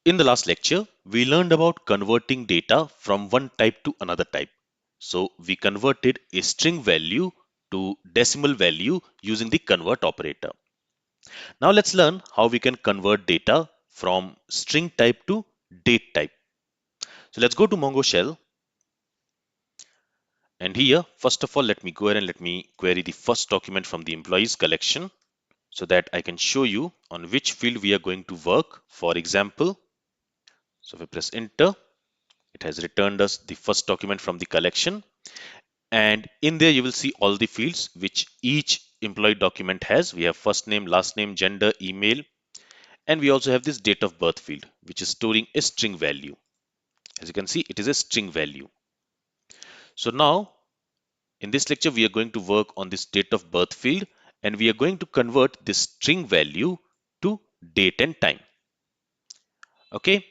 In the last lecture, we learned about converting data from one type to another type. So we converted a string value to decimal value using the convert operator. Now let's learn how we can convert data from string type to date type. So let's go to Mongo shell, and here first of all let me go ahead and let me query the first document from the employees collection so that I can show you on which field we are going to work. For example, so if I press enter, it has returned us the first document from the collection, and in there you will see all the fields which each employee document has. We have first name, last name, gender, email, and we also have this date of birth field which is storing a string value. As you can see, it is a string value. So now in this lecture we are going to work on this date of birth field, and we are going to convert this string value to date and time. Okay,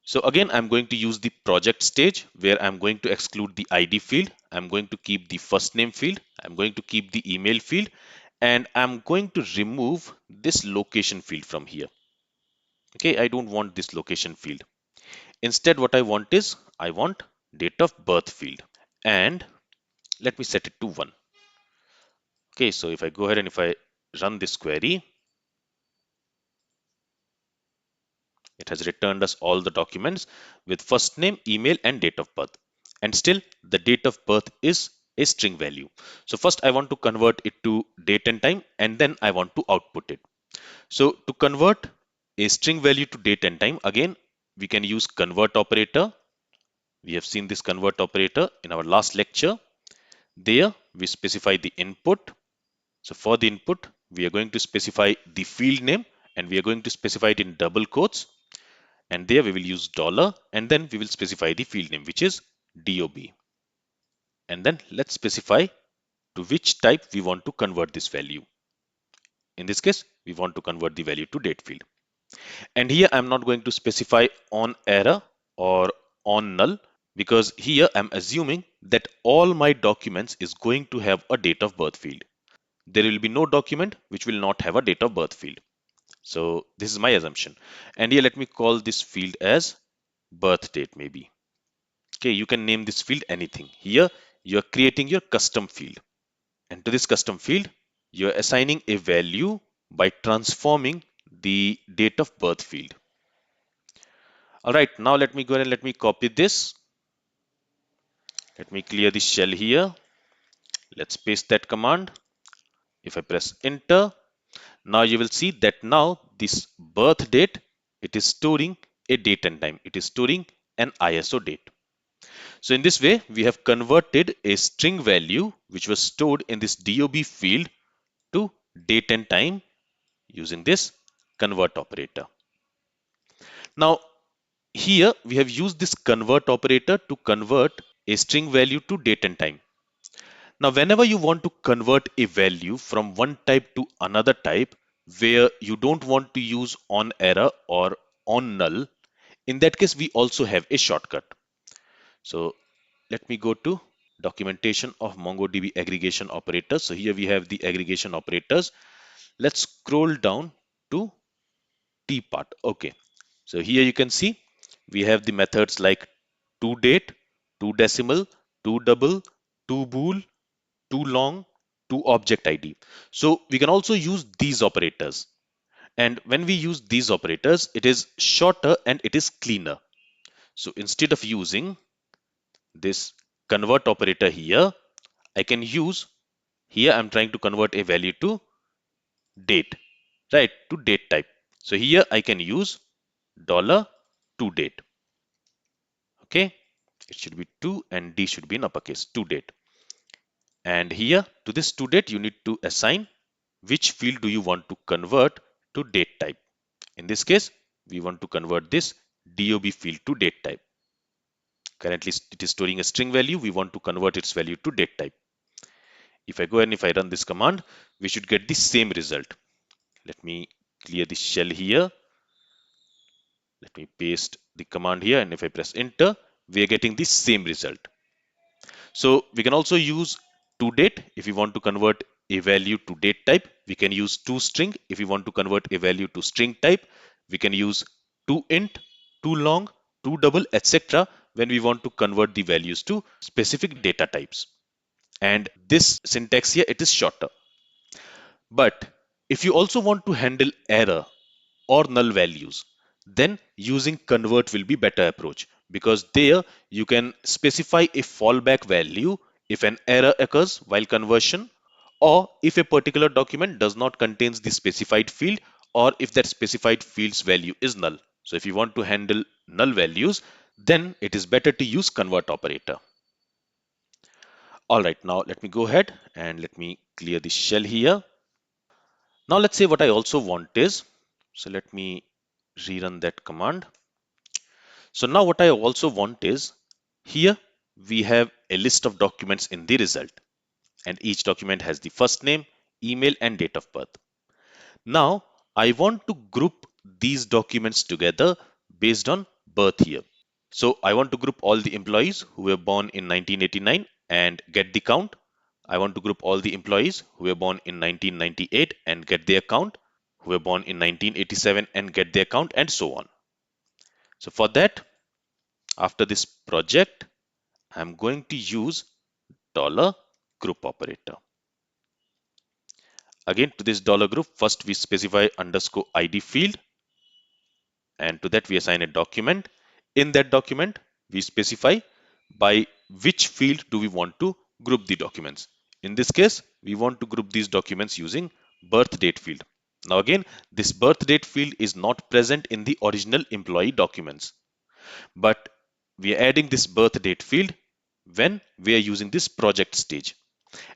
so again I'm going to use the project stage where I'm going to exclude the ID field, I'm going to keep the first name field, I'm going to keep the email field, and I'm going to remove this location field from here. Okay, I don't want this location field. Instead what I want is I want date of birth field, and let me set it to 1. Okay, so if I go ahead and if I run this query, it has returned us all the documents with first name, email, and date of birth. And still the date of birth is a string value. So first I want to convert it to date and time, and then I want to output it. So to convert a string value to date and time, again we can use convert operator. We have seen this convert operator in our last lecture. There we specify the input. So for the input, we are going to specify the field name, and we are going to specify it in double quotes. And there we will use dollar, and then we will specify the field name, which is DOB. And then let's specify to which type we want to convert this value. In this case, we want to convert the value to date field. And here I'm not going to specify on error or on null, because here I'm assuming that all my documents is going to have a date of birth field. There will be no document which will not have a date of birth field. So this is my assumption. And here let me call this field as birth date maybe. Okay, you can name this field anything. Here you are creating your custom field. And to this custom field, you are assigning a value by transforming the date of birth field. All right, now let me go ahead and let me copy this. Let me clear the shell here. Let's paste that command. If I press enter, now you will see that now this birth date, it is storing a date and time. It is storing an ISO date. So in this way, we have converted a string value which was stored in this DOB field to date and time using this convert operator. Now here we have used this convert operator to convert a string value to date and time. Now whenever you want to convert a value from one type to another type where you don't want to use on error or on null, in that case we also have a shortcut. So let me go to documentation of MongoDB aggregation operators. So here we have the aggregation operators. Let's scroll down to T part. Okay. So here you can see we have the methods like toDate, toDecimal, toDouble, toBool, toLong, toObjectID. So we can also use these operators. And when we use these operators, it is shorter and it is cleaner. So instead of using this convert operator here, I can use, here I'm trying to convert a value to date, right, to date type. So here I can use $toDate. Okay, it should be 2 and D should be in uppercase, toDate. And here to this toDate, you need to assign which field do you want to convert to date type. In this case, we want to convert this DOB field to date type. Currently, it is storing a string value. We want to convert its value to date type. If I go and if I run this command, we should get the same result. Let me clear the shell here. Let me paste the command here, and if I press enter, we are getting the same result. So we can also use toDate if we want to convert a value to date type. We can use toString if we want to convert a value to string type. We can use to int, to long, to double, etc. when we want to convert the values to specific data types. And this syntax here, it is shorter. But if you also want to handle error or null values, then using convert will be better approach, because there you can specify a fallback value if an error occurs while conversion, or if a particular document does not contains the specified field, or if that specified field's value is null. So if you want to handle null values, then it is better to use convert operator. All right, now let me go ahead and let me clear the shell here. Now let's say what I also want is, so let me rerun that command. So now what I also want is, here we have a list of documents in the result, and each document has the first name, email, and date of birth. Now I want to group these documents together based on birth year. So I want to group all the employees who were born in 1989 and get the count. I want to group all the employees who were born in 1998 and get their count, who were born in 1987 and get their count, and so on. So for that, after this project, I'm going to use $group operator. Again, to this $group, first we specify underscore ID field, and to that we assign a document. In that document, we specify by which field do we want to group the documents. In this case, we want to group these documents using birth date field. Now again, this birth date field is not present in the original employee documents, but we are adding this birth date field when we are using this project stage.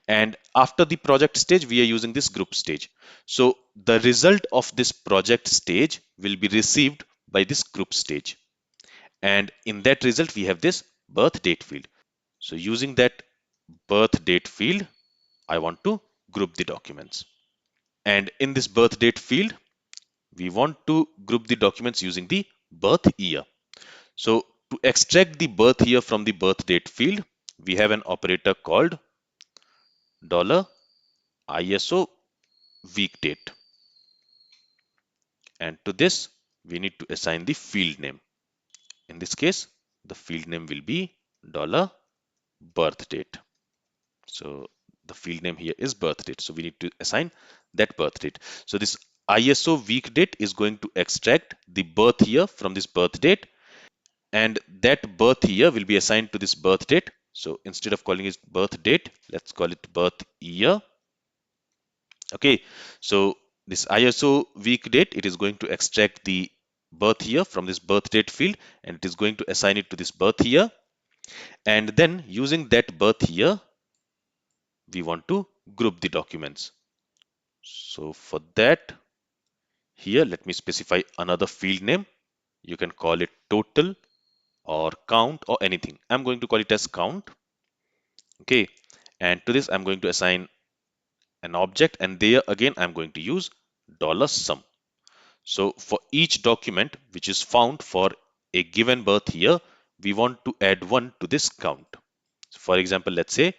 And after the project stage, we are using this group stage. So the result of this project stage will be received by this group stage. And in that result, we have this birth date field. So using that birth date field, I want to group the documents. And in this birth date field, we want to group the documents using the birth year. So to extract the birth year from the birth date field, we have an operator called $ISO week date. And to this, we need to assign the field name. In this case, the field name will be $birth date. So the field name here is birth date. So we need to assign that birth date. So this ISO week date is going to extract the birth year from this birth date, and that birth year will be assigned to this birth date. So instead of calling it birth date, let's call it birth year. Okay, so this ISO week date, it is going to extract the birth year from this birth date field, and it is going to assign it to this birth year. And then using that birth year, we want to group the documents. So for that, here, let me specify another field name. You can call it total or count or anything. I'm going to call it as count. Okay, and to this, I'm going to assign an object, and there again, I'm going to use $sum. So for each document which is found for a given birth year, we want to add 1 to this count. So for example, let's say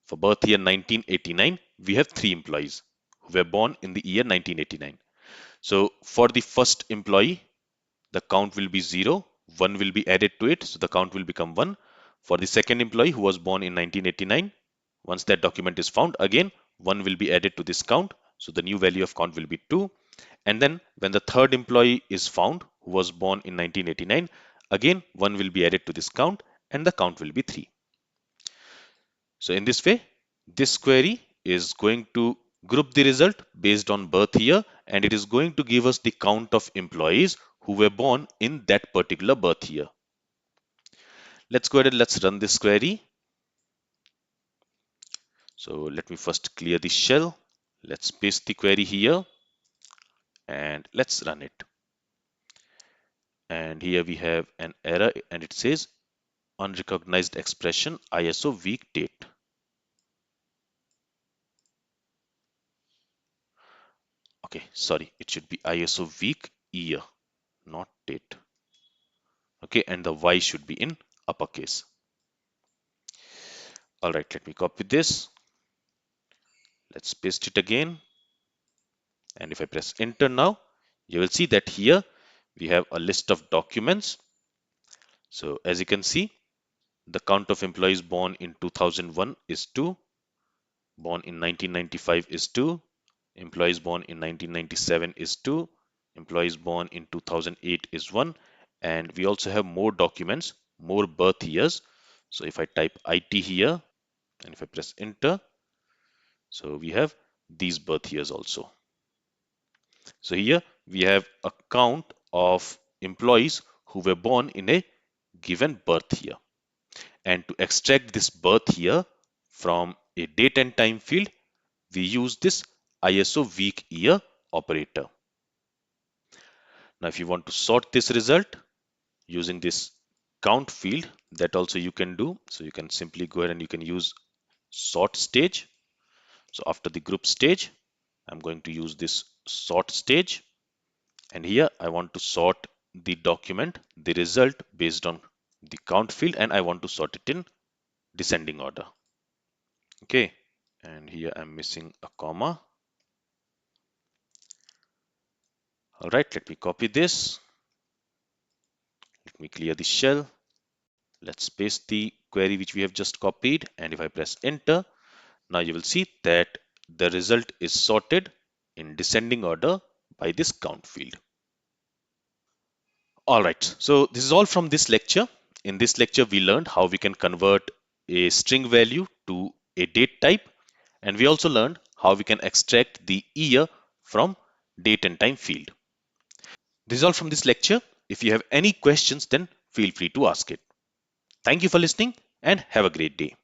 for birth year 1989, we have 3 employees who were born in the year 1989. So for the first employee, the count will be 0, 1 will be added to it, so the count will become 1. For the second employee who was born in 1989, once that document is found, again 1 will be added to this count, so the new value of count will be 2. And then when the third employee is found who was born in 1989, again 1 will be added to this count, and the count will be 3. So in this way, this query is going to group the result based on birth year, and it is going to give us the count of employees who were born in that particular birth year. Let's go ahead and let's run this query. So let me first clear the shell. Let's paste the query here and let's run it. And here we have an error, and it says unrecognized expression ISO week date. Okay, sorry, it should be ISO week year, not date. Okay, and the Y should be in uppercase. All right, let me copy this. Let's paste it again. And if I press enter now, you will see that here we have a list of documents. So as you can see, the count of employees born in 2001 is 2, born in 1995 is 2, employees born in 1997 is 2, employees born in 2008 is 1, and we also have more documents, more birth years. So if I type IT here and if I press enter, so we have these birth years also. So here we have a count of employees who were born in a given birth year. And to extract this birth year from a date and time field, we use this ISO week year operator. Now, if you want to sort this result using this count field, that also you can do. So you can simply go ahead and you can use sort stage. So after the group stage, I'm going to use this sort stage. And here I want to sort the document, the result based on the count field, and I want to sort it in descending order. Okay. And here I'm missing a comma. All right, let me copy this. Let me clear the shell. Let's paste the query which we have just copied. And if I press enter, now you will see that the result is sorted in descending order by this count field. All right, so this is all from this lecture. In this lecture, we learned how we can convert a string value to a date type. And we also learned how we can extract the year from date and time field. This is all from this lecture. If you have any questions, then feel free to ask it. Thank you for listening and have a great day.